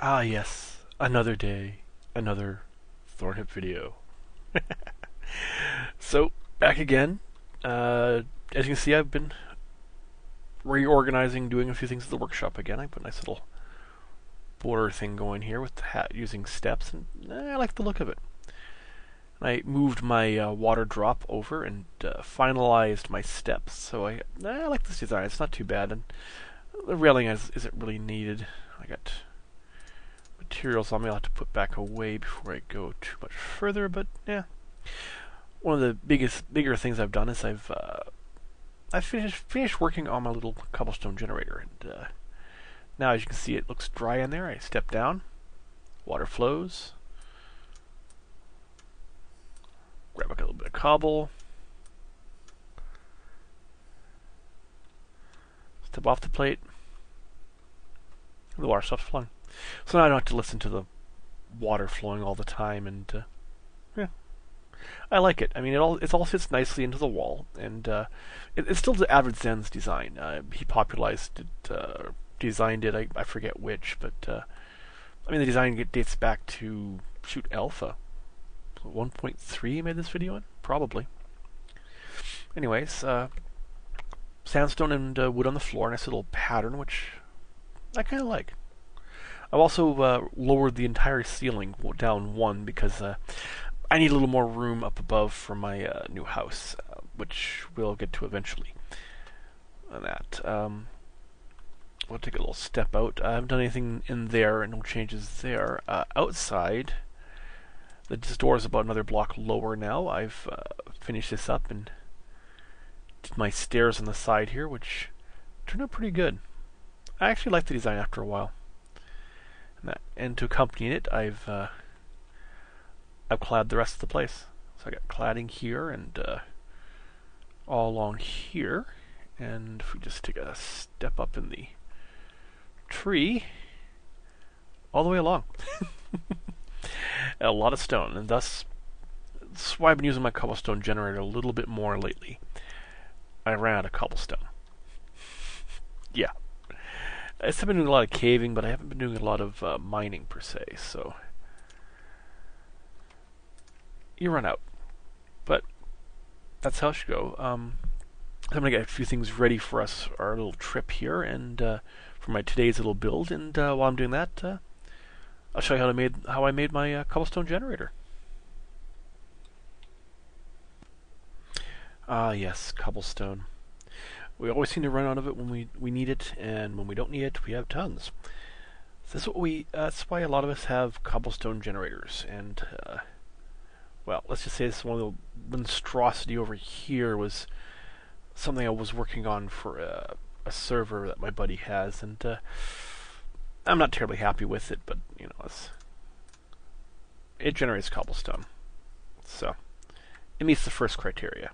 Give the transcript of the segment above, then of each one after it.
Ah yes, another day, another Thorn video. So, back again. As you can see, I've been reorganizing, doing a few things at the workshop again. I put a nice little border thing going here with the hat using steps, and I like the look of it. I moved my water drop over and finalized my steps, so I like this design. It's not too bad, and the railing isn't really needed. I got materials on me I'll have to put back away before I go too much further, but yeah. One of the bigger things I've done is I've finished working on my little cobblestone generator, and now as you can see it looks dry in there. I step down, water flows, grab a little bit of cobble, step off the plate, and the water stops flowing. So now I don't have to listen to the water flowing all the time, and yeah, I like it. I mean, it all fits nicely into the wall, and it's still the Avid Zen's design. He popularized it, designed it. I forget which, but I mean the design dates back to Alpha 1.3. Made this video in probably. Anyways, sandstone and wood on the floor, nice little pattern, which I kind of like. I've also lowered the entire ceiling down one because I need a little more room up above for my new house, which we'll get to eventually. And that. We'll take a little step out. I haven't done anything in there, and no changes there. Outside, this door is about another block lower now. I've finished this up and did my stairs on the side here, which turned out pretty good. I actually like the design after a while. And to accompany it, I've clad the rest of the place. So I got cladding here and all along here. And if we just take a step up in the tree, all the way along. A lot of stone, and that's why I've been using my cobblestone generator a little bit more lately. I ran out of cobblestone. Yeah. I've been doing a lot of caving, but I haven't been doing a lot of mining per se, so you run out. But that's how it should go. I'm going to get a few things ready for us, our little trip here, and for my today's little build, and while I'm doing that, I'll show you how I made my cobblestone generator. Ah yes, cobblestone. We always seem to run out of it when we need it, and when we don't need it, we have tons. So that's why a lot of us have cobblestone generators, and well, let's just say this one of the monstrosity over here was something I was working on for a server that my buddy has, and I'm not terribly happy with it, but you know, it generates cobblestone, so it meets the first criteria.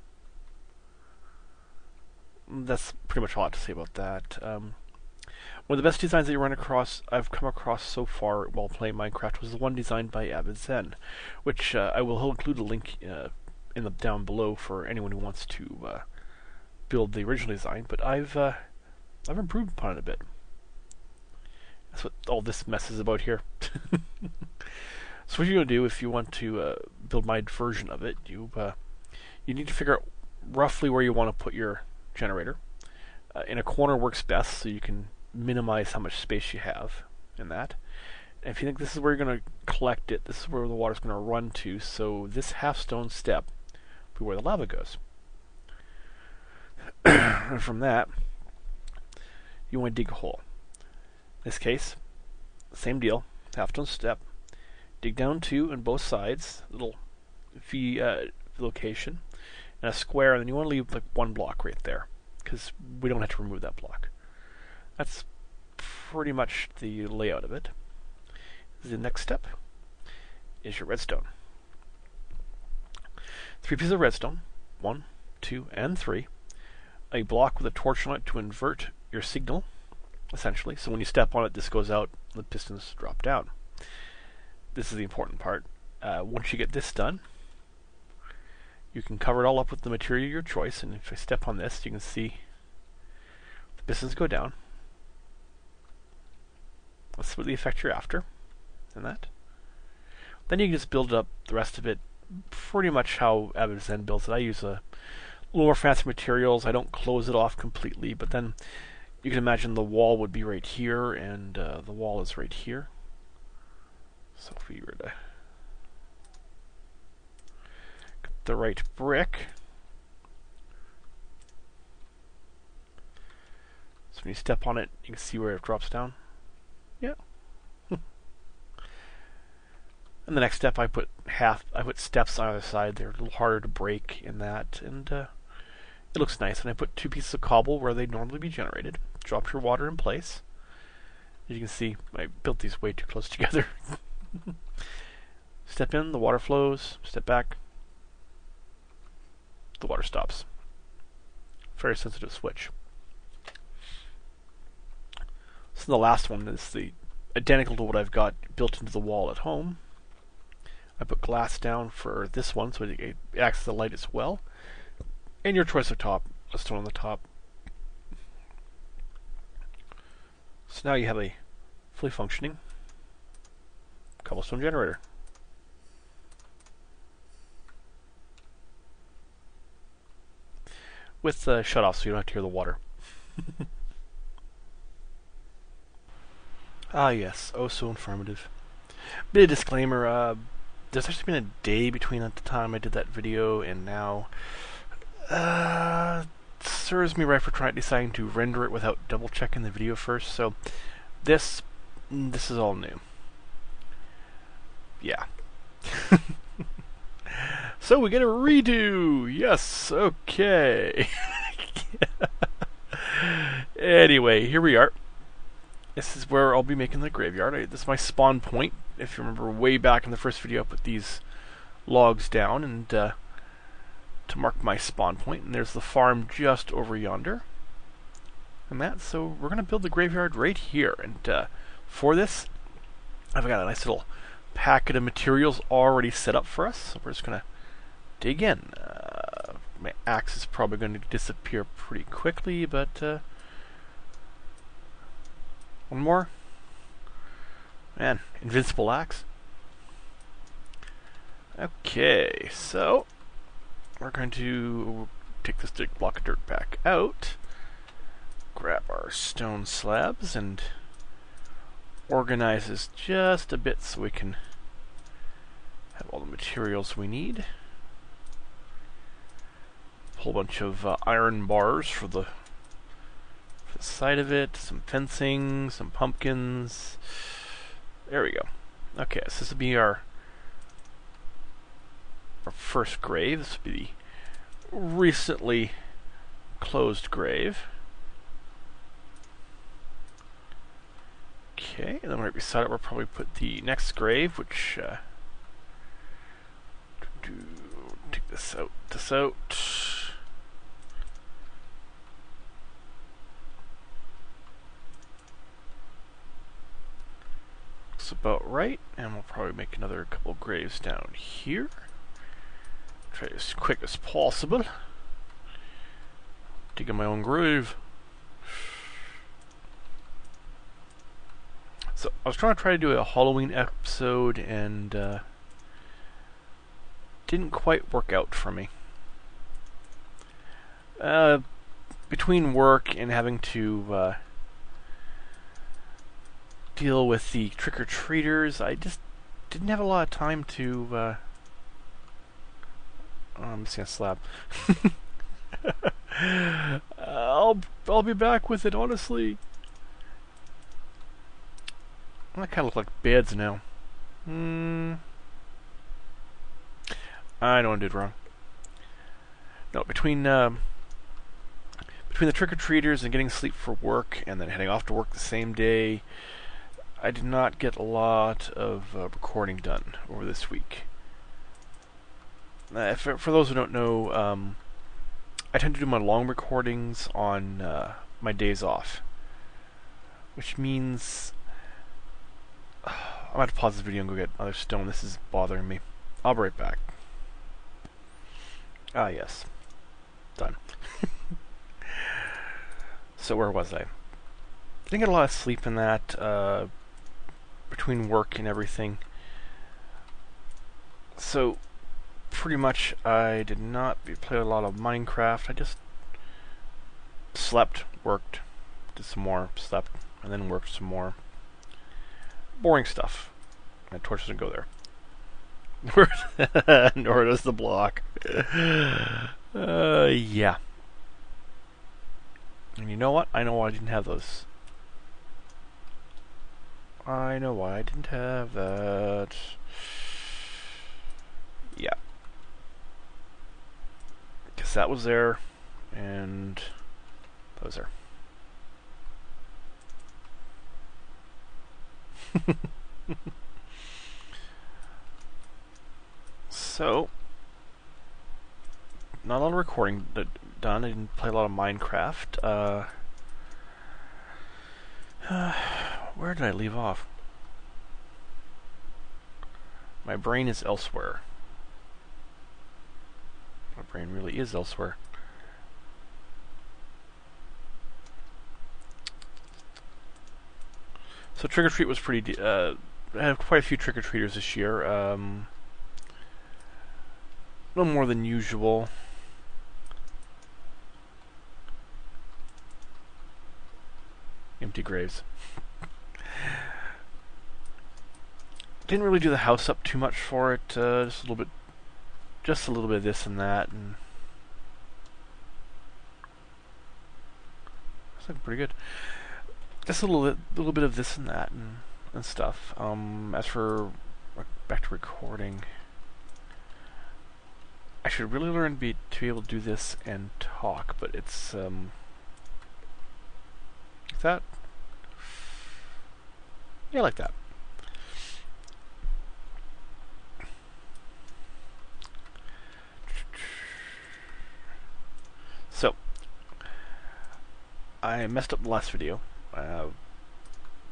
That's pretty much all I have to say about that. One of the best designs that I've come across so far while playing Minecraft was the one designed by Avid Zen, which I will include a link down below for anyone who wants to build the original design. But I've improved upon it a bit. That's what all this mess is about here. So what you're going to do if you want to build my version of it, you need to figure out roughly where you want to put your generator. In a corner works best, so you can minimize how much space you have in that. And if you think this is where you're going to collect it, this is where the water's going to run to, so this half stone step will be where the lava goes. And from that, you want to dig a hole. In this case, same deal, half stone step, dig down two on both sides, little V location, and a square, and then you want to leave like one block right there, because we don't have to remove that block. That's pretty much the layout of it. The next step is your redstone. 3 pieces of redstone, 1, 2, and 3. A block with a torch on it to invert your signal, essentially. So when you step on it, this goes out, the pistons drop down. This is the important part. Once you get this done, you can cover it all up with the material of your choice, and if I step on this, you can see the pistons go down. That's what the effect you're after. in that. Then you can just build up the rest of it pretty much how Add-ons builds it. I use a little more fancy materials. I don't close it off completely, but then you can imagine the wall would be right here, and the wall is right here. So if we were to get the right brick, so when you step on it, you can see where it drops down. Yeah. And the next step, I put steps on either side. They're a little harder to break in that, and it looks nice. And I put 2 pieces of cobble where they'd normally be generated. Drop your water in place. As you can see, I built these way too close together. Step in, the water flows. Step back, the water stops. Very sensitive switch. So the last one is identical to what I've got built into the wall at home. I put glass down for this one so it acts as the light as well. And your choice of top, a stone on the top. So now you have a fully functioning cobblestone generator. With the shut-off so you don't have to hear the water. Ah yes, oh so informative. Bit of disclaimer, there's actually been a day between the time I did that video and now. Serves me right for deciding to render it without double checking the video first, so this is all new. Yeah. So we get a redo! Yes, okay. Anyway, here we are. This is where I'll be making the graveyard. This is my spawn point. If you remember way back in the first video, I put these logs down and to mark my spawn point. And there's the farm just over yonder. And so we're going to build the graveyard right here. And for this, I've got a nice little packet of materials already set up for us. So we're just going to dig in. My axe is probably going to disappear pretty quickly, but one more. Man, invincible axe. Okay, so we're going to take this big block of dirt back out, grab our stone slabs, and organize this just a bit so we can have all the materials we need. A whole bunch of iron bars for the side of it, some fencing, some pumpkins. There we go. Okay, so this will be our first grave. This will be the recently closed grave. Okay, and then right beside it we'll probably put the next grave, which take this out. Looks about right, and we'll probably make another couple graves down here. Try as quick as possible. Digging my own grave. So I was trying to do a Halloween episode and didn't quite work out for me. Between work and having to deal with the trick-or-treaters, I just didn't have a lot of time to oh, I'm just gonna slap. I'll be back with it, honestly. I kind of look like beds now. I know I did wrong. No, between the trick-or-treaters and getting sleep for work and then heading off to work the same day, I did not get a lot of recording done over this week. For those who don't know, I tend to do my long recordings on my days off, which means I'm going to have to pause this video and go get another stone. This is bothering me. I'll be right back. Ah, yes. Done. So where was I? Didn't get a lot of sleep in that. Between between work and everything. So pretty much I did not play a lot of Minecraft. I just slept, worked, did some more, slept, and then worked some more. Boring stuff. My torch doesn't go there. Nor does the block. Yeah. And you know what? I know why I didn't have those. I know why I didn't have that. Yeah. Because that was there, and that was there. So, not a lot of recording done. I didn't play a lot of Minecraft. Where did I leave off? My brain is elsewhere. My brain really is elsewhere. So Trick or Treat was pretty. I had quite a few trick or treaters this year. A little more than usual. Empty graves. Didn't really do the house up too much for it. Just a little bit of this and that, and it's looking pretty good. Just a little bit of this and that and stuff. As for back to recording, I should really learn to be able to do this and talk, but it's like that. Yeah, like that. So, I messed up the last video.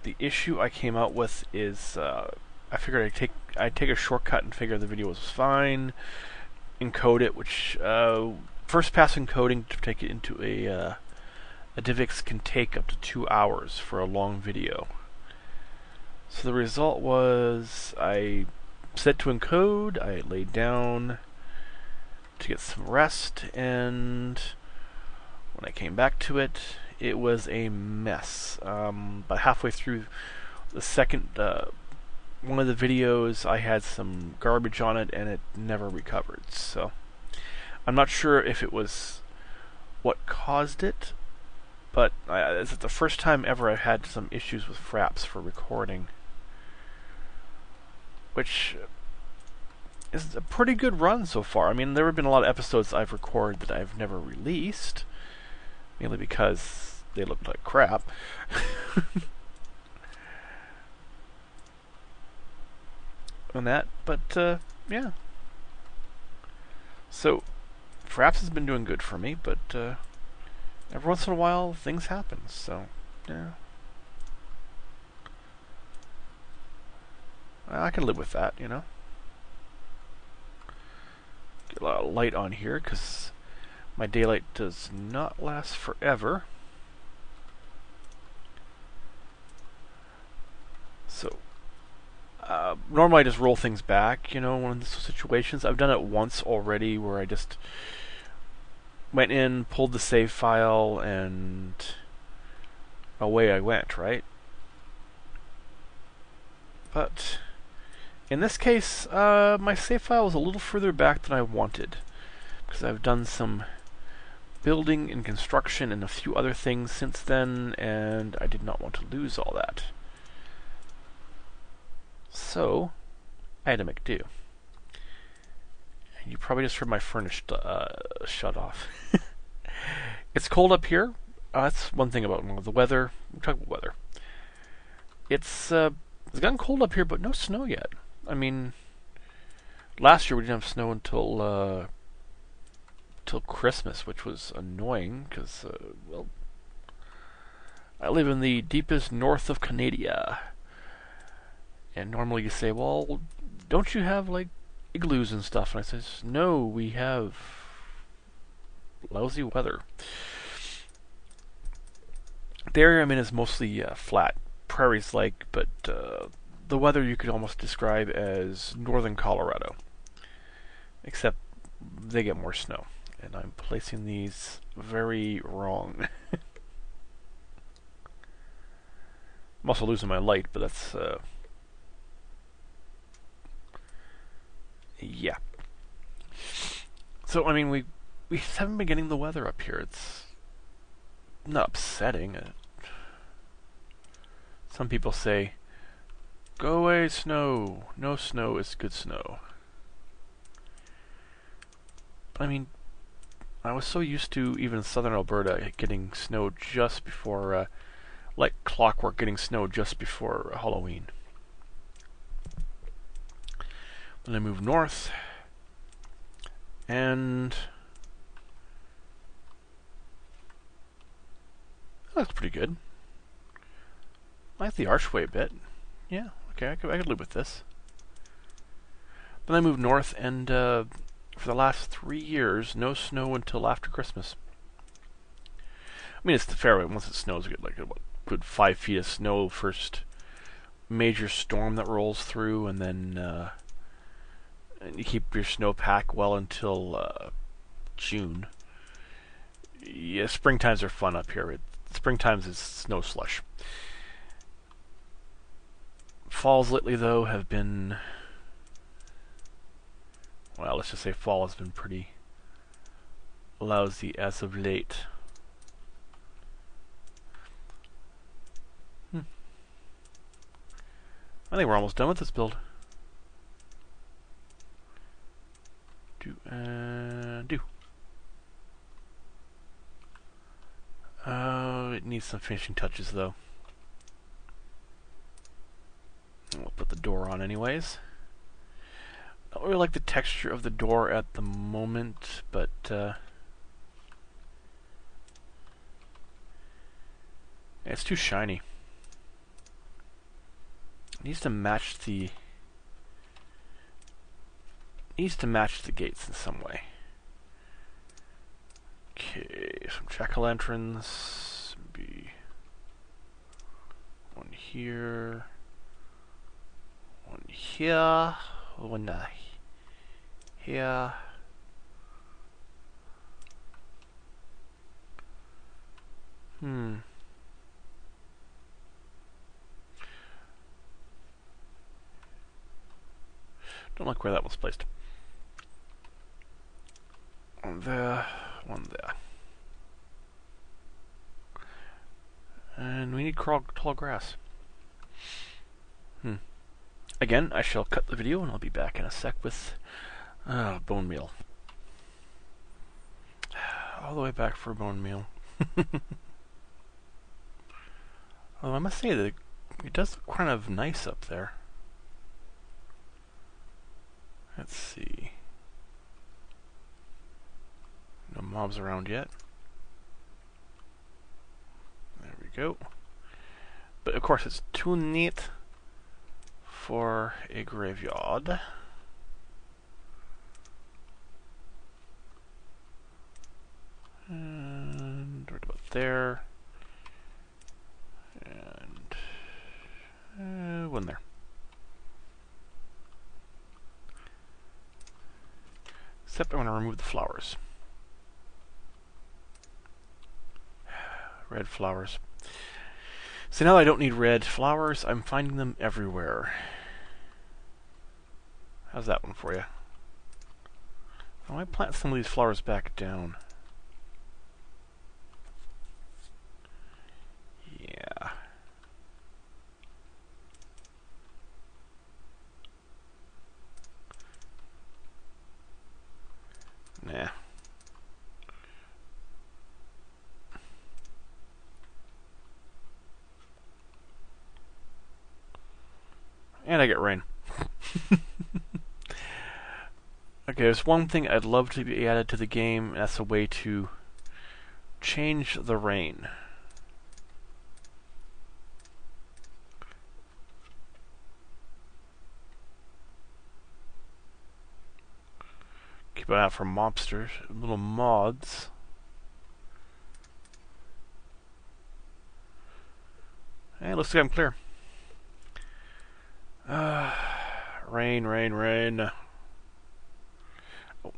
The issue I came out with is I figured I'd take a shortcut and figure the video was fine, encode it, which first pass encoding to take it into a DivX can take up to 2 hours for a long video. So the result was I set to encode, I laid down to get some rest, and when I came back to it, it was a mess. But halfway through the second one of the videos, I had some garbage on it, and it never recovered. So I'm not sure if it was what caused it, but it's the first time ever I've had some issues with Fraps for recording, which is a pretty good run so far. I mean, there have been a lot of episodes I've recorded that I've never released, mainly because they looked like crap. And that, but yeah. So, Fraps has been doing good for me, but every once in a while things happen, so yeah. I can live with that, you know. Get a lot of light on here, because my daylight does not last forever. So, normally I just roll things back, you know, in these situations. I've done it once already where I just went in, pulled the save file, and away I went, right? But in this case, my save file was a little further back than I wanted, because I've done some building and construction and a few other things since then, and I did not want to lose all that. So, I had to make do. And you probably just heard my furnace shut off. It's cold up here. That's one thing about the weather. We're talking about weather. It's gotten cold up here, but no snow yet. I mean, last year we didn't have snow until Christmas, which was annoying because, well, I live in the deepest north of Canada. And normally you say, well, don't you have, like, igloos and stuff? And I says, no, we have lousy weather. The area I'm in is mostly flat. Prairies-like, but the weather you could almost describe as northern Colorado, except they get more snow. And I'm placing these very wrong. I'm also losing my light, but that's yeah. So I mean, we haven't been getting the weather up here. It's not upsetting. Some people say, "Go away, snow. No snow is good snow." But I mean, I was so used to even southern Alberta getting snow just before, like clockwork, getting snow just before Halloween. Then I move north, and that's pretty good. I like the archway a bit. Yeah, okay, I could live with this. Then I moved north, and for the last 3 years, no snow until after Christmas. I mean, it's the fair way. Once it snows, you get like a good 5 feet of snow first major storm that rolls through, and then and you keep your snowpack well until June. Yeah, spring times are fun up here. Spring times is snow slush. Falls lately, though, have been... Well, let's just say fall has been pretty lousy as of late. I think we're almost done with this build. Do. It needs some finishing touches, though. We'll put the door on anyways. I don't really like the texture of the door at the moment, but it's too shiny. It needs to match the gates in some way. Okay, some jack-o'-lanterns. Be one here, one here, one here. Don't like where that one's placed. One there, one there. And we need tall grass. Again, I shall cut the video and I'll be back in a sec with bone meal. All the way back for bone meal. Although I must say that it does look kind of nice up there. Let's see. No mobs around yet. There we go. But of course it's too neat for a graveyard. And right about there. And one there. Except I want to remove the flowers. Red flowers. So now that I don't need red flowers, I'm finding them everywhere. How's that one for you? I might plant some of these flowers back down. Yeah. Nah. And I get rain. Okay, there's one thing I'd love to be added to the game, and that's a way to change the rain. Keep an eye out for mobsters, little mods. And looks like I'm clear. Rain, rain, rain. Oh.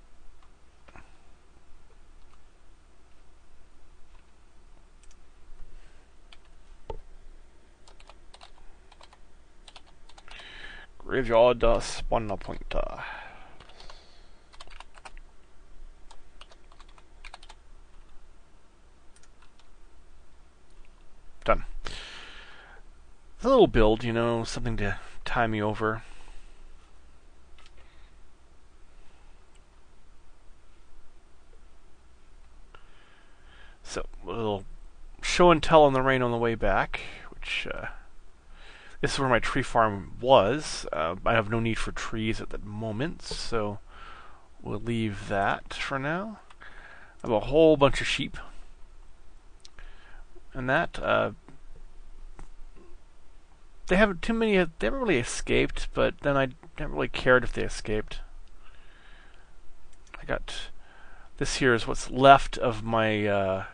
Graveyard spawner pointer. Done. It's a little build, you know, something to tie me over. So, a little show and tell on the rain on the way back, which this is where my tree farm was. I have no need for trees at the moment, so we'll leave that for now. I have a whole bunch of sheep. And that, they haven't too many, they haven't really escaped, but then I never really cared if they escaped. I got, this here is what's left of my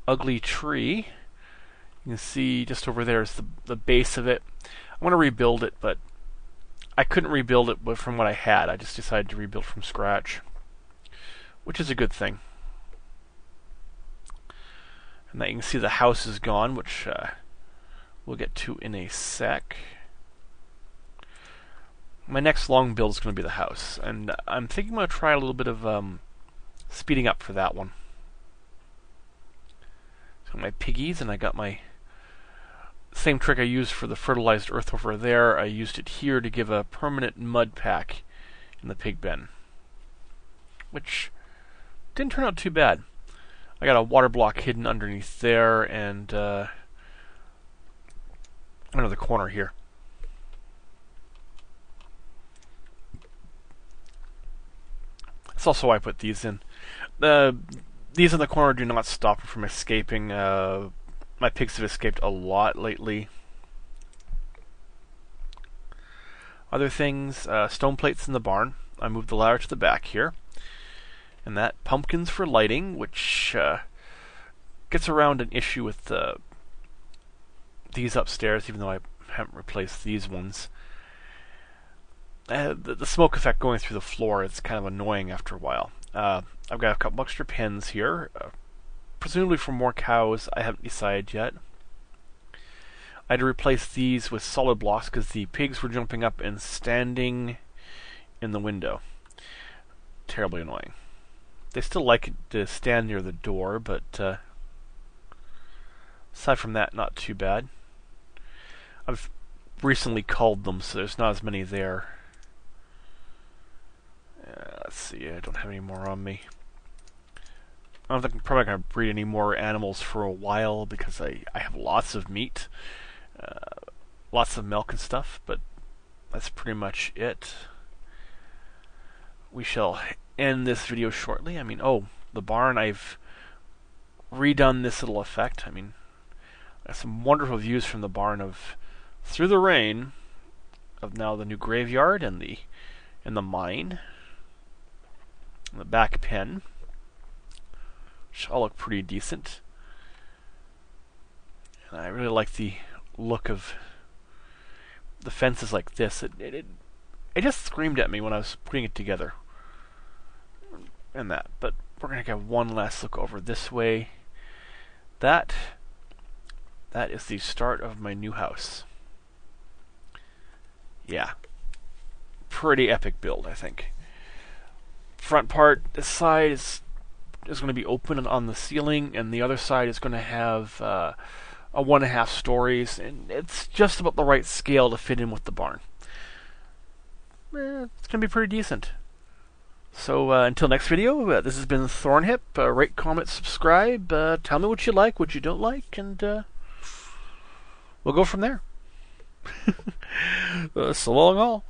ugly tree. You can see just over there is the base of it. I want to rebuild it, but I couldn't rebuild it from what I had. I just decided to rebuild from scratch, which is a good thing. And that you can see the house is gone, which we'll get to in a sec. My next long build is going to be the house, and I'm thinking I'm going to try a little bit of speeding up for that one. So my piggies, and I got my same trick I used for the fertilized earth over there. I used it here to give a permanent mud pack in the pig pen, which didn't turn out too bad. I got a water block hidden underneath there, and under the corner here. That's also why I put these in. These in the corner do not stop them from escaping. My pigs have escaped a lot lately. Other things, stone plates in the barn. I moved the ladder to the back here. And that, pumpkins for lighting, which gets around an issue with these upstairs, even though I haven't replaced these ones. The smoke effect going through the floor is kind of annoying after a while. I've got a couple extra pens here, presumably for more cows. I haven't decided yet. I had to replace these with solid blocks because the pigs were jumping up and standing in the window. Terribly annoying. They still like to stand near the door, but aside from that, not too bad. I've recently culled them, so there's not as many there. Let's see, I don't have any more on me. I don't think I'm probably going to breed any more animals for a while because I have lots of meat, lots of milk and stuff, but that's pretty much it. We shall end this video shortly. I mean, oh, the barn, I've redone this little effect. I mean, I have some wonderful views from the barn of through the rain of now the new graveyard and the mine, and the back pen, which all look pretty decent. And I really like the look of the fences like this. It just screamed at me when I was putting it together. And that, but we're going to get one last look over this way. That is the start of my new house. Yeah, pretty epic build, I think. Front part, this side is going to be open on the ceiling, and the other side is going to have a 1.5 stories, and it's just about the right scale to fit in with the barn. It's going to be pretty decent. So until next video, this has been Thorn. Rate, comment, subscribe. Tell me what you like, what you don't like, and we'll go from there. So long all.